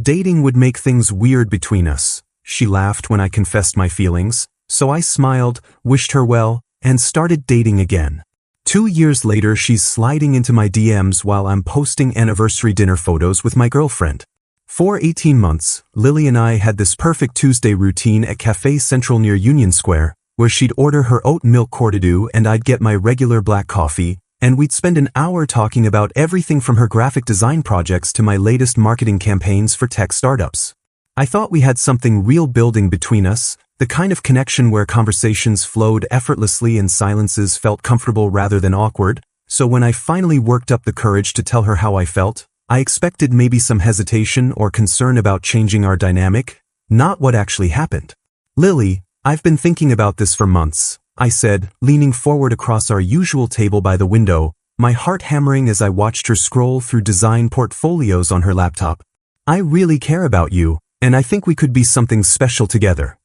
Dating would make things weird between us. She laughed when I confessed my feelings, so I smiled, wished her well, and started dating again. 2 years later, she's sliding into my DMs while I'm posting anniversary dinner photos with my girlfriend. For 18 months, Lily and I had this perfect Tuesday routine at Café Central near Union Square, where she'd order her oat milk cordido and I'd get my regular black coffee, and we'd spend an hour talking about everything from her graphic design projects to my latest marketing campaigns for tech startups. I thought we had something real building between us, the kind of connection where conversations flowed effortlessly and silences felt comfortable rather than awkward, so when I finally worked up the courage to tell her how I felt, I expected maybe some hesitation or concern about changing our dynamic, not what actually happened. "Lily, I've been thinking about this for months," I said, leaning forward across our usual table by the window, my heart hammering as I watched her scroll through design portfolios on her laptop. "I really care about you, and I think we could be something special together."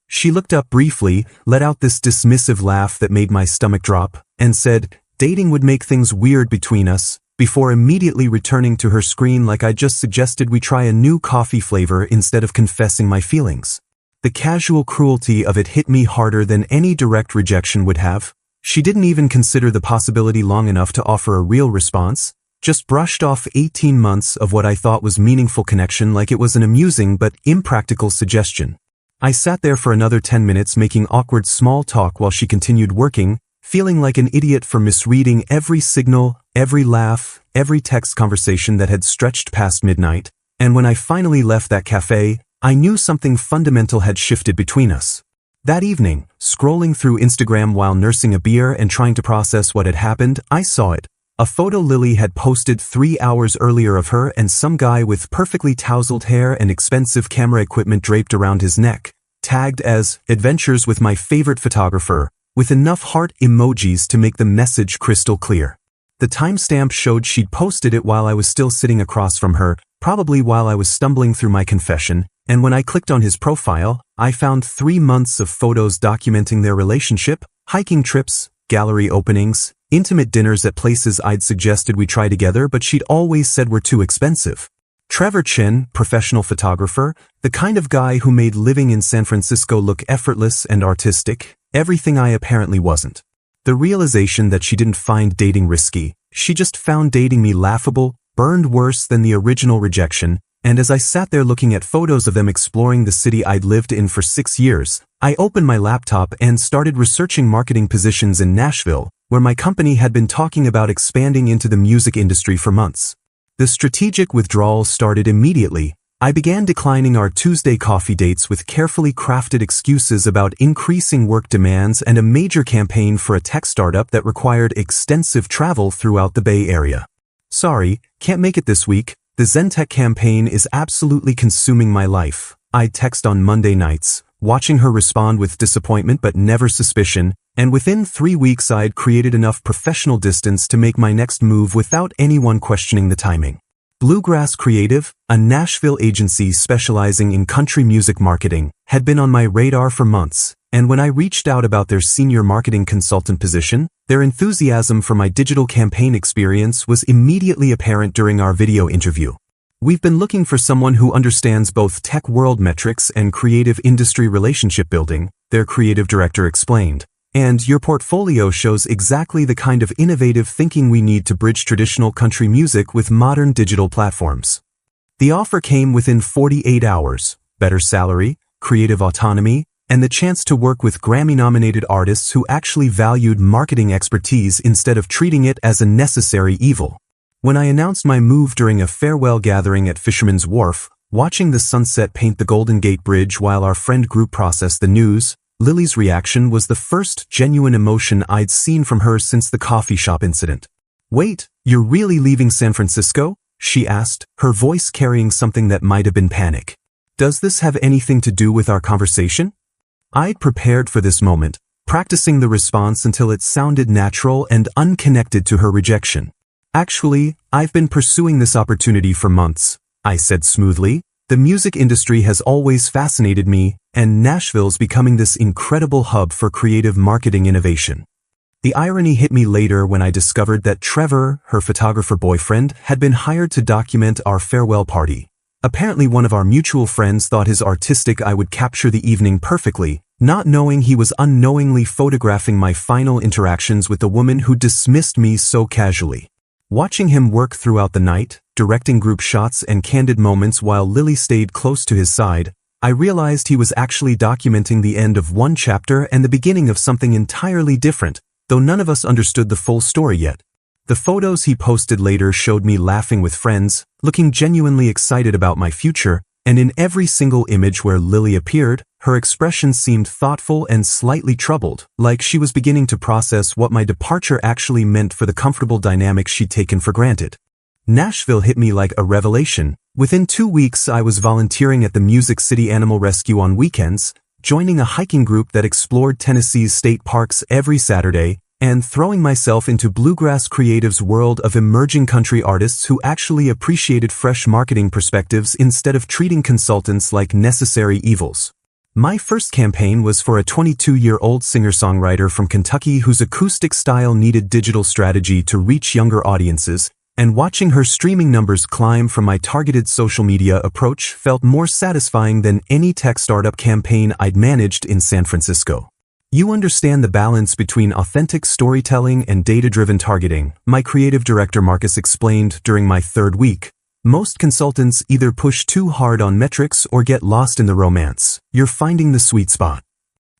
She looked up briefly, let out this dismissive laugh that made my stomach drop, and said, "Dating would make things weird between us," before immediately returning to her screen like I just suggested we try a new coffee flavor instead of confessing my feelings. The casual cruelty of it hit me harder than any direct rejection would have. She didn't even consider the possibility long enough to offer a real response, just brushed off 18 months of what I thought was meaningful connection like it was an amusing but impractical suggestion. I sat there for another 10 minutes making awkward small talk while she continued working, feeling like an idiot for misreading every signal, every laugh, every text conversation that had stretched past midnight, and when I finally left that cafe, I knew something fundamental had shifted between us. That evening, scrolling through Instagram while nursing a beer and trying to process what had happened, I saw it. A photo Lily had posted 3 hours earlier of her and some guy with perfectly tousled hair and expensive camera equipment draped around his neck, tagged as "Adventures with my favorite photographer," with enough heart emojis to make the message crystal clear. The timestamp showed she'd posted it while I was still sitting across from her, probably while I was stumbling through my confession, and when I clicked on his profile, I found 3 months of photos documenting their relationship, hiking trips, gallery openings, intimate dinners at places I'd suggested we try together but she'd always said were too expensive. Trevor Chen, professional photographer, the kind of guy who made living in San Francisco look effortless and artistic, everything I apparently wasn't. The realization that she didn't find dating risky, she just found dating me laughable, burned worse than the original rejection, and as I sat there looking at photos of them exploring the city I'd lived in for 6 years, I opened my laptop and started researching marketing positions in Nashville, where my company had been talking about expanding into the music industry for months. The strategic withdrawal started immediately. I began declining our Tuesday coffee dates with carefully crafted excuses about increasing work demands and a major campaign for a tech startup that required extensive travel throughout the Bay Area. "Sorry, can't make it this week. The Zentech campaign is absolutely consuming my life," I'd text on Monday nights, watching her respond with disappointment but never suspicion, and within 3 weeks I'd created enough professional distance to make my next move without anyone questioning the timing. Bluegrass Creative, a Nashville agency specializing in country music marketing, had been on my radar for months, and when I reached out about their senior marketing consultant position, their enthusiasm for my digital campaign experience was immediately apparent during our video interview. "We've been looking for someone who understands both tech world metrics and creative industry relationship building," their creative director explained. "And your portfolio shows exactly the kind of innovative thinking we need to bridge traditional country music with modern digital platforms." The offer came within 48 hours, better salary, creative autonomy, and the chance to work with Grammy-nominated artists who actually valued marketing expertise instead of treating it as a necessary evil. When I announced my move during a farewell gathering at Fisherman's Wharf, watching the sunset paint the Golden Gate Bridge while our friend group processed the news, Lily's reaction was the first genuine emotion I'd seen from her since the coffee shop incident. "Wait, you're really leaving San Francisco?" she asked, her voice carrying something that might have been panic. "Does this have anything to do with our conversation?" I'd prepared for this moment, practicing the response until it sounded natural and unconnected to her rejection. "Actually, I've been pursuing this opportunity for months," I said smoothly. "The music industry has always fascinated me, and Nashville's becoming this incredible hub for creative marketing innovation." The irony hit me later when I discovered that Trevor, her photographer boyfriend, had been hired to document our farewell party. Apparently one of our mutual friends thought his artistic eye would capture the evening perfectly, not knowing he was unknowingly photographing my final interactions with the woman who dismissed me so casually. Watching him work throughout the night, directing group shots and candid moments while Lily stayed close to his side, I realized he was actually documenting the end of one chapter and the beginning of something entirely different, though none of us understood the full story yet. The photos he posted later showed me laughing with friends, looking genuinely excited about my future, and in every single image where Lily appeared, her expression seemed thoughtful and slightly troubled, like she was beginning to process what my departure actually meant for the comfortable dynamic she'd taken for granted. Nashville hit me like a revelation. Within 2 weeks, I was volunteering at the Music City Animal Rescue on weekends, joining a hiking group that explored Tennessee's state parks every Saturday, and throwing myself into Bluegrass Creative's world of emerging country artists who actually appreciated fresh marketing perspectives instead of treating consultants like necessary evils. My first campaign was for a 22-year-old singer-songwriter from Kentucky whose acoustic style needed digital strategy to reach younger audiences, and watching her streaming numbers climb from my targeted social media approach felt more satisfying than any tech startup campaign I'd managed in San Francisco. You understand the balance between authentic storytelling and data-driven targeting, my creative director Marcus explained during my third week. Most consultants either push too hard on metrics or get lost in the romance. You're finding the sweet spot.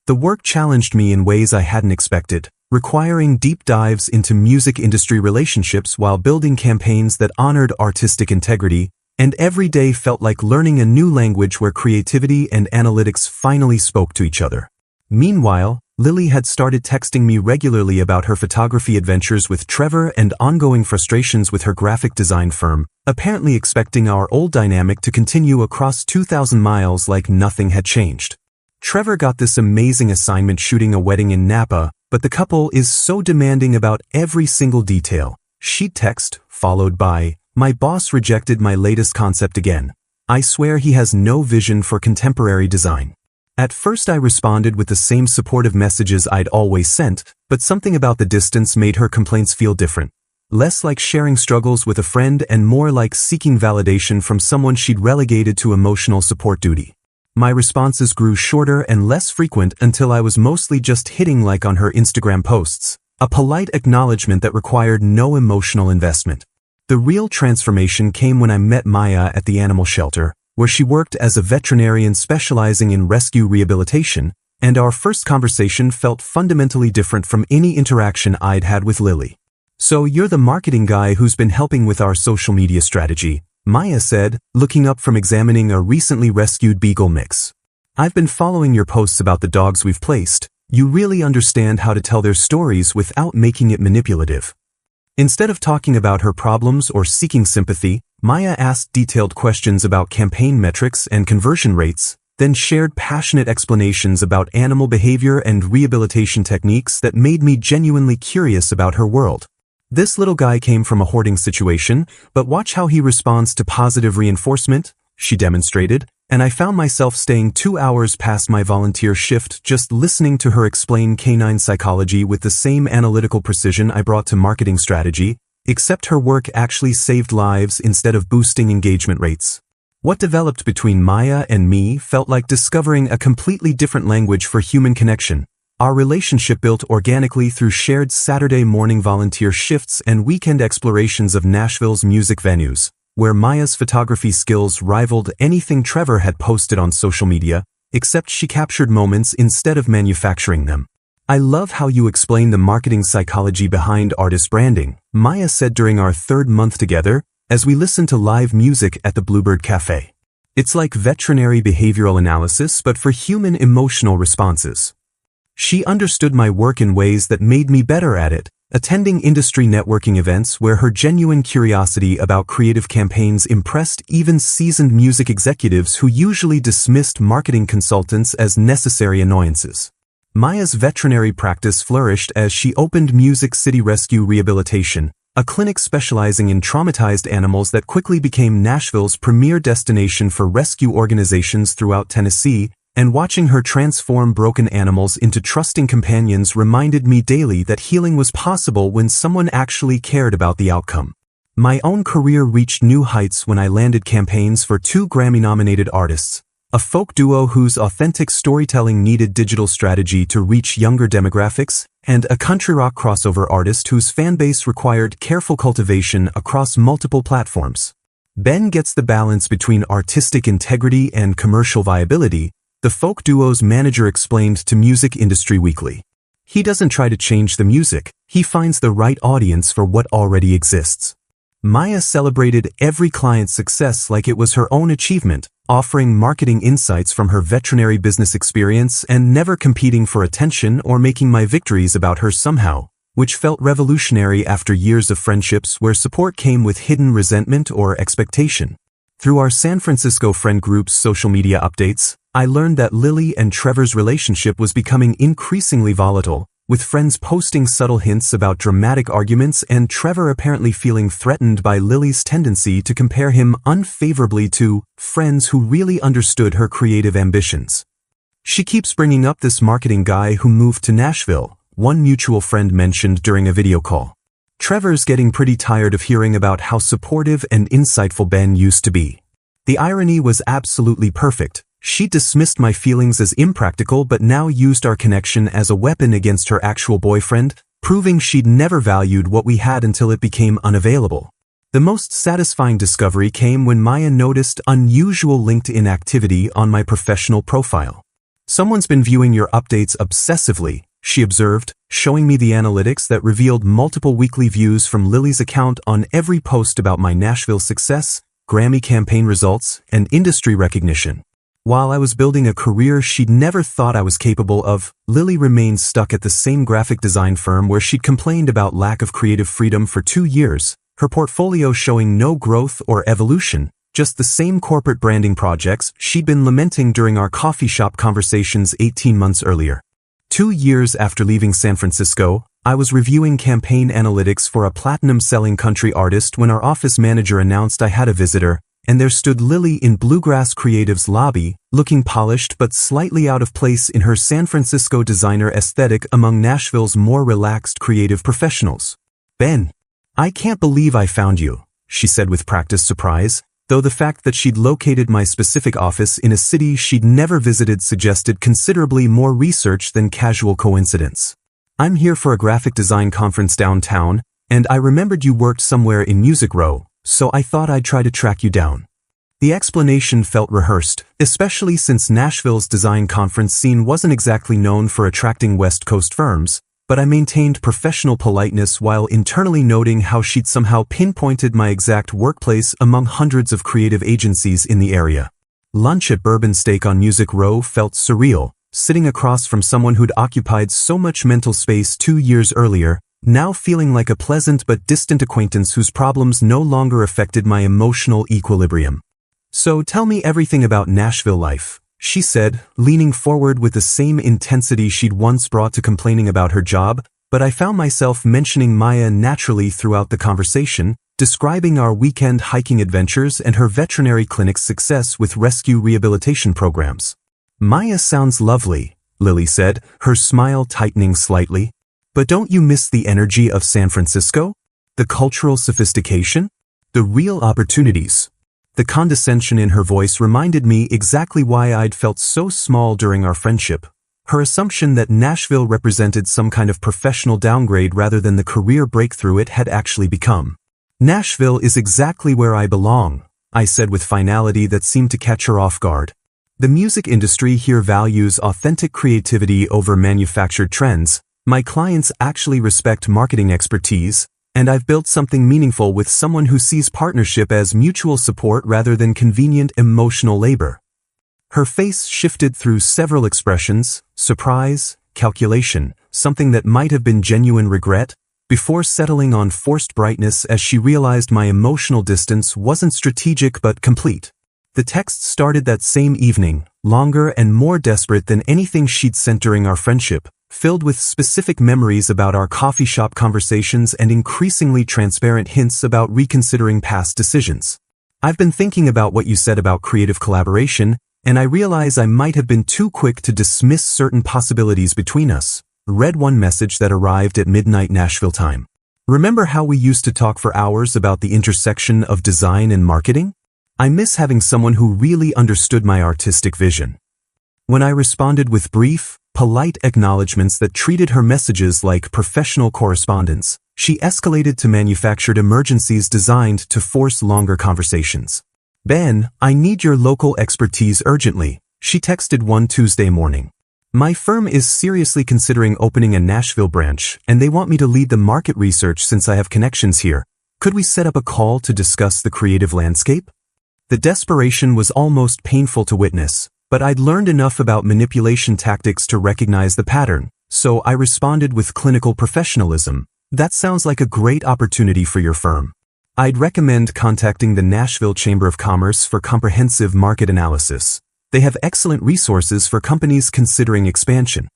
The work challenged me in ways I hadn't expected, requiring deep dives into music industry relationships while building campaigns that honored artistic integrity, and every day felt like learning a new language where creativity and analytics finally spoke to each other. Meanwhile, Lily had started texting me regularly about her photography adventures with Trevor and ongoing frustrations with her graphic design firm, apparently expecting our old dynamic to continue across 2,000 miles like nothing had changed. Trevor got this amazing assignment shooting a wedding in Napa, but the couple is so demanding about every single detail. She'd text, followed by, "My boss rejected my latest concept again. I swear he has no vision for contemporary design." At first I responded with the same supportive messages I'd always sent, but something about the distance made her complaints feel different. Less like sharing struggles with a friend and more like seeking validation from someone she'd relegated to emotional support duty. My responses grew shorter and less frequent until I was mostly just hitting like on her Instagram posts, a polite acknowledgement that required no emotional investment. The real transformation came when I met Maya at the animal shelter, where she worked as a veterinarian specializing in rescue rehabilitation, and our first conversation felt fundamentally different from any interaction I'd had with Lily. "So you're the marketing guy who's been helping with our social media strategy," Maya said, looking up from examining a recently rescued beagle mix. "I've been following your posts about the dogs we've placed. You really understand how to tell their stories without making it manipulative." Instead of talking about her problems or seeking sympathy, Maya asked detailed questions about campaign metrics and conversion rates, then shared passionate explanations about animal behavior and rehabilitation techniques that made me genuinely curious about her world. "This little guy came from a hoarding situation, but watch how he responds to positive reinforcement," she demonstrated, and I found myself staying 2 hours past my volunteer shift just listening to her explain canine psychology with the same analytical precision I brought to marketing strategy, except her work actually saved lives instead of boosting engagement rates. What developed between Maya and me felt like discovering a completely different language for human connection. Our relationship built organically through shared Saturday morning volunteer shifts and weekend explorations of Nashville's music venues, where Maya's photography skills rivaled anything Trevor had posted on social media, except she captured moments instead of manufacturing them. "I love how you explain the marketing psychology behind artist branding," Maya said during our third month together, as we listened to live music at the Bluebird Cafe. "It's like veterinary behavioral analysis, but for human emotional responses." She understood my work in ways that made me better at it, attending industry networking events where her genuine curiosity about creative campaigns impressed even seasoned music executives who usually dismissed marketing consultants as necessary annoyances. Maya's veterinary practice flourished as she opened Music City Rescue Rehabilitation, a clinic specializing in traumatized animals that quickly became Nashville's premier destination for rescue organizations throughout Tennessee, and watching her transform broken animals into trusting companions reminded me daily that healing was possible when someone actually cared about the outcome. My own career reached new heights when I landed campaigns for two Grammy-nominated artists, a folk duo whose authentic storytelling needed digital strategy to reach younger demographics, and a country rock crossover artist whose fanbase required careful cultivation across multiple platforms. Ben gets the balance between artistic integrity and commercial viability, the folk duo's manager explained to Music Industry Weekly. He doesn't try to change the music, he finds the right audience for what already exists. Maya celebrated every client's success like it was her own achievement, offering marketing insights from her veterinary business experience and never competing for attention or making my victories about her somehow, which felt revolutionary after years of friendships where support came with hidden resentment or expectation. Through our San Francisco friend group's social media updates, I learned that Lily and Trevor's relationship was becoming increasingly volatile, with friends posting subtle hints about dramatic arguments and Trevor apparently feeling threatened by Lily's tendency to compare him unfavorably to friends who really understood her creative ambitions. She keeps bringing up this marketing guy who moved to Nashville, one mutual friend mentioned during a video call. Trevor's getting pretty tired of hearing about how supportive and insightful Ben used to be. The irony was absolutely perfect. She dismissed my feelings as impractical but now used our connection as a weapon against her actual boyfriend, proving she'd never valued what we had until it became unavailable. The most satisfying discovery came when Maya noticed unusual LinkedIn activity on my professional profile. "Someone's been viewing your updates obsessively," she observed, showing me the analytics that revealed multiple weekly views from Lily's account on every post about my Nashville success, Grammy campaign results, and industry recognition. While I was building a career she'd never thought I was capable of, Lily remained stuck at the same graphic design firm where she'd complained about lack of creative freedom for 2 years, her portfolio showing no growth or evolution, just the same corporate branding projects she'd been lamenting during our coffee shop conversations 18 months earlier. 2 years after leaving San Francisco, I was reviewing campaign analytics for a platinum-selling country artist when our office manager announced I had a visitor, and there stood Lily in Bluegrass Creative's lobby, looking polished but slightly out of place in her San Francisco designer aesthetic among Nashville's more relaxed creative professionals. "Ben, I can't believe I found you," she said with practiced surprise, though the fact that she'd located my specific office in a city she'd never visited suggested considerably more research than casual coincidence. "I'm here for a graphic design conference downtown, and I remembered you worked somewhere in Music Row, so I thought I'd try to track you down." The explanation felt rehearsed, especially since Nashville's design conference scene wasn't exactly known for attracting West Coast firms, but I maintained professional politeness while internally noting how she'd somehow pinpointed my exact workplace among hundreds of creative agencies in the area. Lunch at Bourbon Steak on Music Row felt surreal, sitting across from someone who'd occupied so much mental space 2 years earlier, now feeling like a pleasant but distant acquaintance whose problems no longer affected my emotional equilibrium. "So tell me everything about Nashville life," she said, leaning forward with the same intensity she'd once brought to complaining about her job, but I found myself mentioning Maya naturally throughout the conversation, describing our weekend hiking adventures and her veterinary clinic's success with rescue rehabilitation programs. "Maya sounds lovely," Lily said, her smile tightening slightly. "But don't you miss the energy of San Francisco? The cultural sophistication? The real opportunities?" The condescension in her voice reminded me exactly why I'd felt so small during our friendship. Her assumption that Nashville represented some kind of professional downgrade rather than the career breakthrough it had actually become. "Nashville is exactly where I belong," I said with finality that seemed to catch her off guard. "The music industry here values authentic creativity over manufactured trends. My clients actually respect marketing expertise, and I've built something meaningful with someone who sees partnership as mutual support rather than convenient emotional labor." Her face shifted through several expressions: surprise, calculation, something that might have been genuine regret, before settling on forced brightness as she realized my emotional distance wasn't strategic but complete. The text started that same evening, longer and more desperate than anything she'd sent during our friendship, filled with specific memories about our coffee shop conversations and increasingly transparent hints about reconsidering past decisions. "I've been thinking about what you said about creative collaboration, and I realize I might have been too quick to dismiss certain possibilities between us," read one message that arrived at midnight Nashville time. Remember how we used to talk for hours about the intersection of design and marketing? I miss having someone who really understood my artistic vision. When I responded with brief, polite acknowledgments that treated her messages like professional correspondence, she escalated to manufactured emergencies designed to force longer conversations. "Ben, I need your local expertise urgently," she texted one Tuesday morning. "My firm is seriously considering opening a Nashville branch, and they want me to lead the market research since I have connections here. Could we set up a call to discuss the creative landscape?" The desperation was almost painful to witness, but I'd learned enough about manipulation tactics to recognize the pattern, so I responded with clinical professionalism. "That sounds like a great opportunity for your firm. I'd recommend contacting the Nashville Chamber of Commerce for comprehensive market analysis. They have excellent resources for companies considering expansion."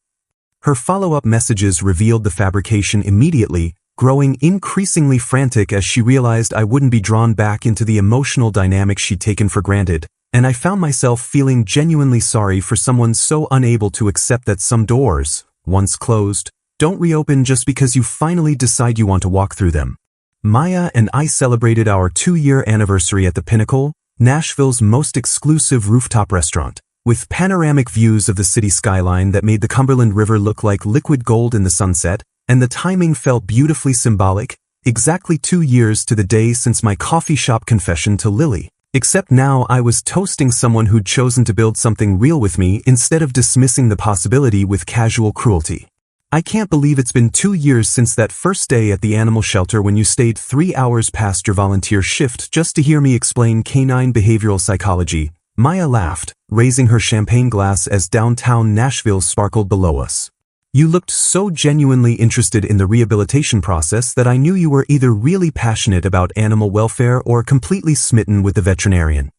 Her follow-up messages revealed the fabrication immediately, growing increasingly frantic as she realized I wouldn't be drawn back into the emotional dynamic she'd taken for granted, and I found myself feeling genuinely sorry for someone so unable to accept that some doors, once closed, don't reopen just because you finally decide you want to walk through them. Maya and I celebrated our 2-year anniversary at the Pinnacle, Nashville's most exclusive rooftop restaurant, with panoramic views of the city skyline that made the Cumberland River look like liquid gold in the sunset, and the timing felt beautifully symbolic, exactly 2 years to the day since my coffee shop confession to Lily. Except now I was toasting someone who'd chosen to build something real with me instead of dismissing the possibility with casual cruelty. I can't believe it's been 2 years since that first day at the animal shelter when you stayed 3 hours past your volunteer shift just to hear me explain canine behavioral psychology. Maya laughed, raising her champagne glass as downtown Nashville sparkled below us. "You looked so genuinely interested in the rehabilitation process that I knew you were either really passionate about animal welfare or completely smitten with the veterinarian."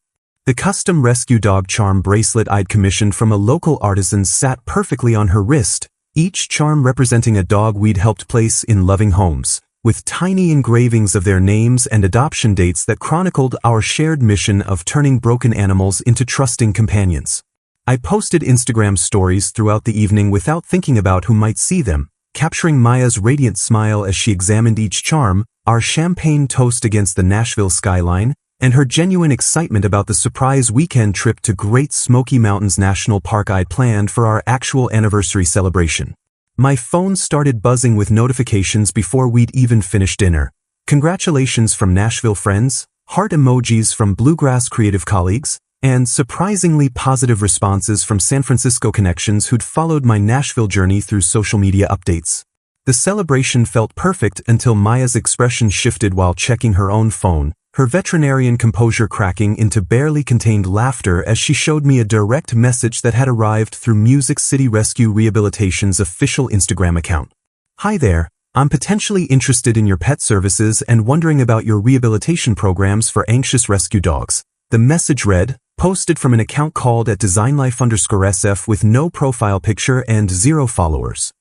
The custom rescue dog charm bracelet I'd commissioned from a local artisan sat perfectly on her wrist, each charm representing a dog we'd helped place in loving homes, with tiny engravings of their names and adoption dates that chronicled our shared mission of turning broken animals into trusting companions. I posted Instagram stories throughout the evening without thinking about who might see them, capturing Maya's radiant smile as she examined each charm, our champagne toast against the Nashville skyline, and her genuine excitement about the surprise weekend trip to Great Smoky Mountains National Park I'd planned for our actual anniversary celebration. My phone started buzzing with notifications before we'd even finished dinner. Congratulations from Nashville friends, heart emojis from Bluegrass creative colleagues, and surprisingly positive responses from San Francisco connections who'd followed my Nashville journey through social media updates. The celebration felt perfect until Maya's expression shifted while checking her own phone, her veterinarian composure cracking into barely contained laughter as she showed me a direct message that had arrived through Music City Rescue Rehabilitation's official Instagram account. "Hi there, I'm potentially interested in your pet services and wondering about your rehabilitation programs for anxious rescue dogs." The message read, posted from an account called @designlife_SF with no profile picture and 0 followers.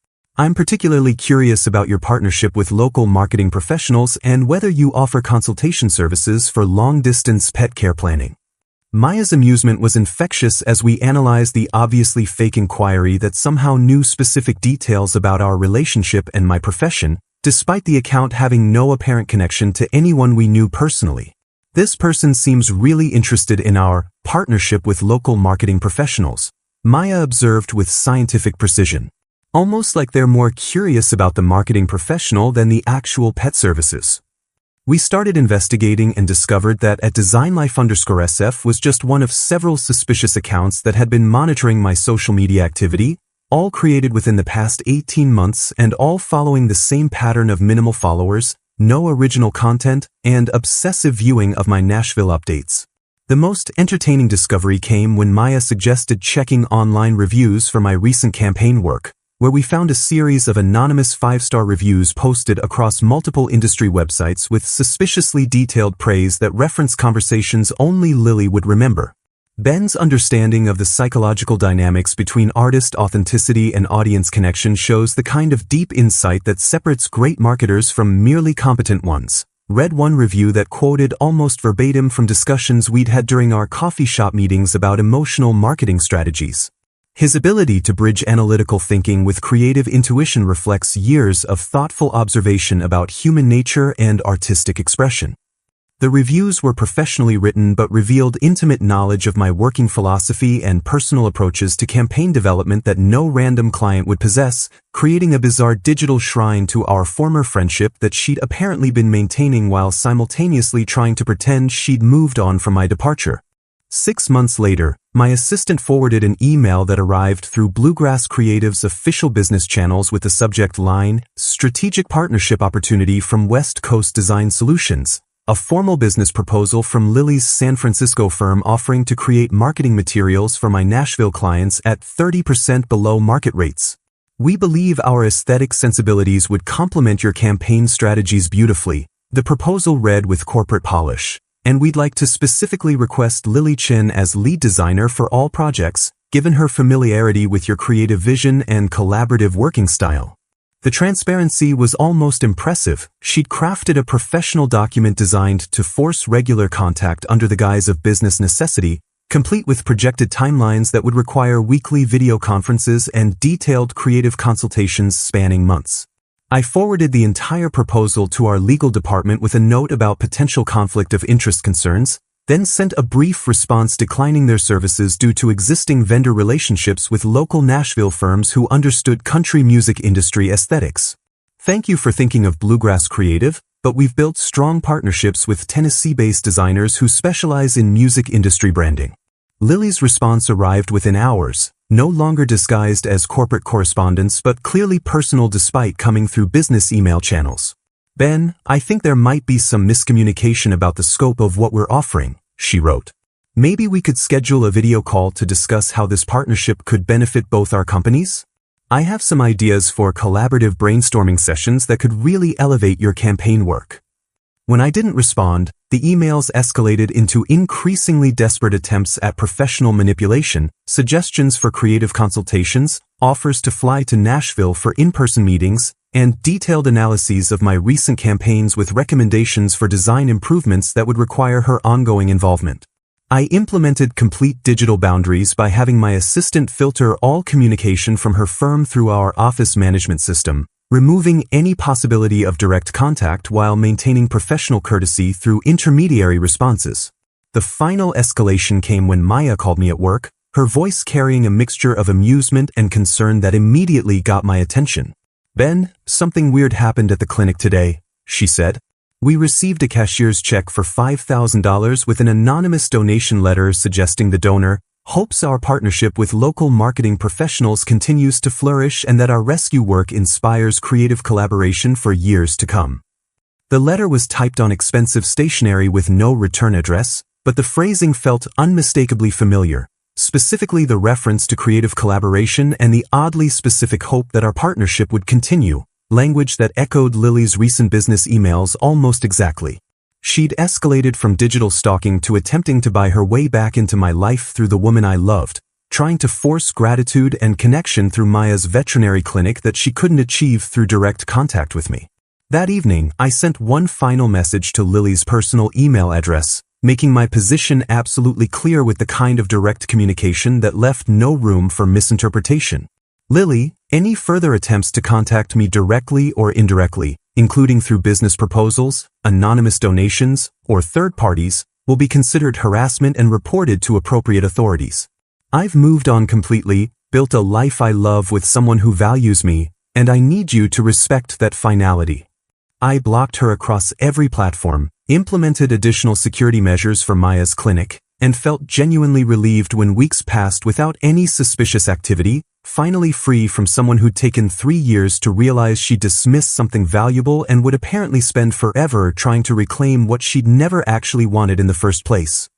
"I'm particularly curious about your partnership with local marketing professionals and whether you offer consultation services for long-distance pet care planning." Maya's amusement was infectious as we analyzed the obviously fake inquiry that somehow knew specific details about our relationship and my profession, despite the account having no apparent connection to anyone we knew personally. "This person seems really interested in our partnership with local marketing professionals," Maya observed with scientific precision. "Almost like they're more curious about the marketing professional than the actual pet services." We started investigating and discovered that @designlife_SF was just one of several suspicious accounts that had been monitoring my social media activity, all created within the past 18 months and all following the same pattern of minimal followers, no original content, and obsessive viewing of my Nashville updates. The most entertaining discovery came when Maya suggested checking online reviews for my recent campaign work, where we found a series of anonymous 5-star reviews posted across multiple industry websites with suspiciously detailed praise that reference conversations only Lily would remember. Ben's understanding of the psychological dynamics between artist authenticity and audience connection shows the kind of deep insight that separates great marketers from merely competent ones. Read one review that quoted almost verbatim from discussions we'd had during our coffee shop meetings about emotional marketing strategies. His ability to bridge analytical thinking with creative intuition reflects years of thoughtful observation about human nature and artistic expression. The reviews were professionally written but revealed intimate knowledge of my working philosophy and personal approaches to campaign development that no random client would possess, creating a bizarre digital shrine to our former friendship that she'd apparently been maintaining while simultaneously trying to pretend she'd moved on from my departure. 6 months later, my assistant forwarded an email that arrived through Bluegrass Creative's official business channels with the subject line, "Strategic Partnership Opportunity from West Coast Design Solutions." A formal business proposal from Lily's San Francisco firm offering to create marketing materials for my Nashville clients at 30% below market rates. "We believe our aesthetic sensibilities would complement your campaign strategies beautifully," the proposal read with corporate polish. "And we'd like to specifically request Lily Chen as lead designer for all projects, given her familiarity with your creative vision and collaborative working style." The transparency was almost impressive. She'd crafted a professional document designed to force regular contact under the guise of business necessity, complete with projected timelines that would require weekly video conferences and detailed creative consultations spanning months. I forwarded the entire proposal to our legal department with a note about potential conflict of interest concerns, then sent a brief response declining their services due to existing vendor relationships with local Nashville firms who understood country music industry aesthetics. "Thank you for thinking of Bluegrass Creative, but we've built strong partnerships with Tennessee-based designers who specialize in music industry branding." Lily's response arrived within hours, no longer disguised as corporate correspondence but clearly personal despite coming through business email channels. "Ben, I think there might be some miscommunication about the scope of what we're offering," she wrote. "Maybe we could schedule a video call to discuss how this partnership could benefit both our companies? I have some ideas for collaborative brainstorming sessions that could really elevate your campaign work." When I didn't respond, the emails escalated into increasingly desperate attempts at professional manipulation, suggestions for creative consultations, offers to fly to Nashville for in-person meetings, and detailed analyses of my recent campaigns with recommendations for design improvements that would require her ongoing involvement. I implemented complete digital boundaries by having my assistant filter all communication from her firm through our office management system, removing any possibility of direct contact while maintaining professional courtesy through intermediary responses. The final escalation came when Maya called me at work, her voice carrying a mixture of amusement and concern that immediately got my attention. "Ben, something weird happened at the clinic today," she said. "We received a cashier's check for $5,000 with an anonymous donation letter suggesting the donor hopes our partnership with local marketing professionals continues to flourish and that our rescue work inspires creative collaboration for years to come." The letter was typed on expensive stationery with no return address, but the phrasing felt unmistakably familiar, specifically the reference to creative collaboration and the oddly specific hope that our partnership would continue, language that echoed Lily's recent business emails almost exactly. She'd escalated from digital stalking to attempting to buy her way back into my life through the woman I loved, trying to force gratitude and connection through Maya's veterinary clinic that she couldn't achieve through direct contact with me. That evening, I sent one final message to Lily's personal email address, making my position absolutely clear with the kind of direct communication that left no room for misinterpretation. "Lily, any further attempts to contact me directly or indirectly, including through business proposals, anonymous donations, or third parties, will be considered harassment and reported to appropriate authorities. I've moved on completely, built a life I love with someone who values me, and I need you to respect that finality." I blocked her across every platform, implemented additional security measures for Maya's clinic, and felt genuinely relieved when weeks passed without any suspicious activity, finally free from someone who'd taken 3 years to realize she dismissed something valuable and would apparently spend forever trying to reclaim what she'd never actually wanted in the first place.